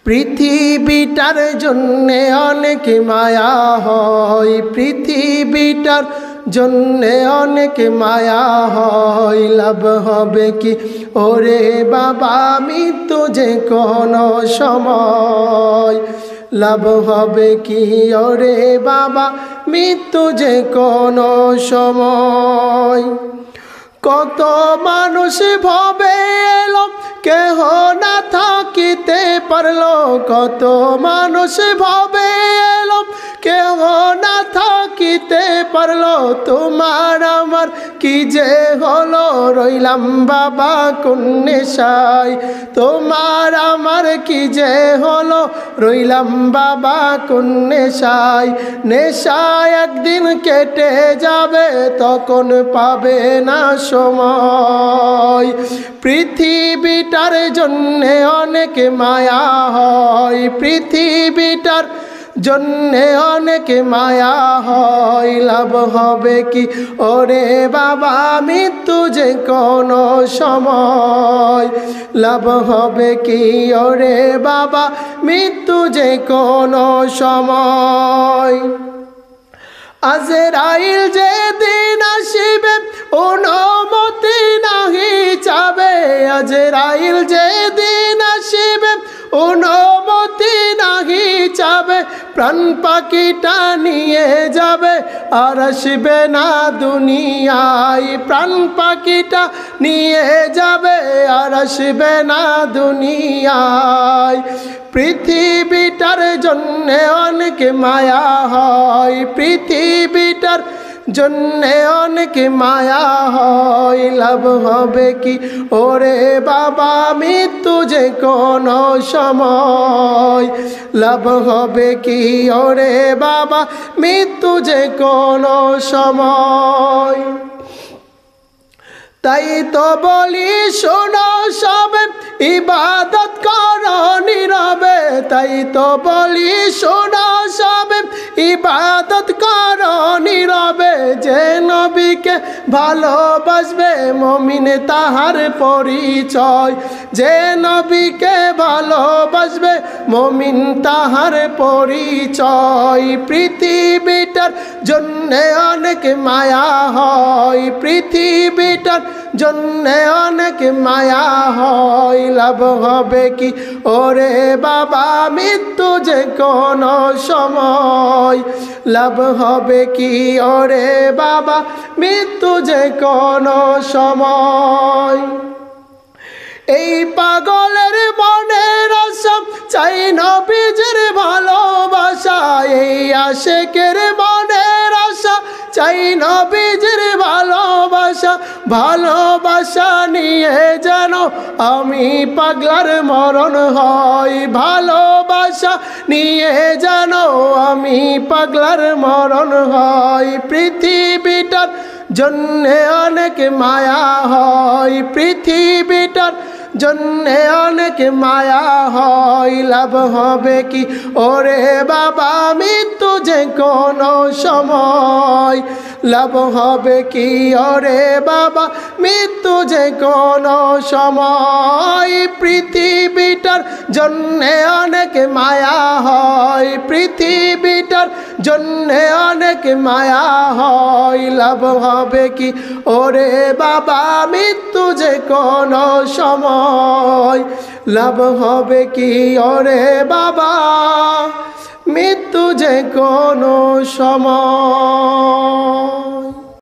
পৃথিবীটার জন্যে অনেক মায়া হয়, পৃথিবীটার জন্যে অনেক মায়া হয়। লাভ হবে কি ওরে বাবা মৃত্যু যে কোনো সময়, লাভ হবে কি ওরে বাবা মৃত্যু যে কোনো সময়। কত মানুষ ভবে এলো কেহ না থাকিতে পারলো, কত মানুষ ভবে এলো কেহ না থাকিতে পারলো। তোমার আমার কি যে হলো রইলাম বাবা কোন নেশায়, তোমার আমার কি যে হলো রইলাম বাবা কোন নেশায়। নেশায় একদিন কেটে যাবে তখন পাবে না সময়। পৃথিবীটার জন্যে অনেক মায়া হয়, পৃথিবীটার জন্যে অনেক মায়া হয়। লাভ হবে কি ওরে বাবা মৃত্যু যে কোনো সময়, লাভ হবে কি ওরে বাবা মৃত্যু যে কোনো সময়। আজরাইল যেদিন আসিবে অনুমতি নাহি চাবে, আজরাইল যেদিন আসিবে অনুমতি নাহি চাবে। প্রাণ পাখিটা নিয়ে যাবে আর আসবে না দুনিয়ায়, প্রাণ পাখিটা নিয়ে যাবে আর আসবে না দুনিয়ায়। পৃথিবীটার জন্যে অনেক মায়া হয়, পৃথিবীটার জন্যে অনেক মায়া হয়। লাভ হবে কি ওরে বাবা মৃত্যু যে কোনো সময়, লাভ হবে কি ওরে বাবা মৃত্যু যে কোনো সময়। তাই তো বলি শোনো সবে ইবাদত করো নীরবে, তাই তো বলি শোনো সবে ইবাদত করো নীরবে। যে নবীকে ভালোবাসবে মুমিন তাহার পরিচয়, যে নবীকে ভালোবাসবে মুমিন তাহার পরিচয়। পৃথিবীটার জন্যে অনেক মায়া হয়, পৃথিবীটার জন্যে অনেক মায়া হয়। লাভ হবে কি ওরে বাবা মৃত্যু যে কোনো সময়, লাভ হবে কি ওরে বাবা মৃত্যু যে কোনো সময়। এই পাগলের মনের আশা চাই নবীজির ভালোবাসা, এই আশিকের মনের আশা চাই নবীজির ভালোবাসা। ভালোবাসা নিয়ে যেন আমি পাগলার মরণ হয়, ভালোবাসা নিয়ে যেন আমি পাগলার মরণ হয়। পৃথিবীটার জন্যে অনেক মায়া হয়, পৃথিবীটার জন্যে অনেক মায়া হয়। লাভ হবে কি ওরে বাবা মৃত্যু যে কোনো সময়, লাভ হবে কি ওরে বাবা মৃত্যু যে কোনো সময়। পৃথিবীটার জন্যে অনেক মায়া হয়, পৃথিবীটার জন্যে অনেক মায়া হয়। লাভ হবে কি ওরে বাবা মৃত্যু যে কোনো সময়, লাভ হবে কি ওরে বাবা মৃত্যু যে কোনো সময়।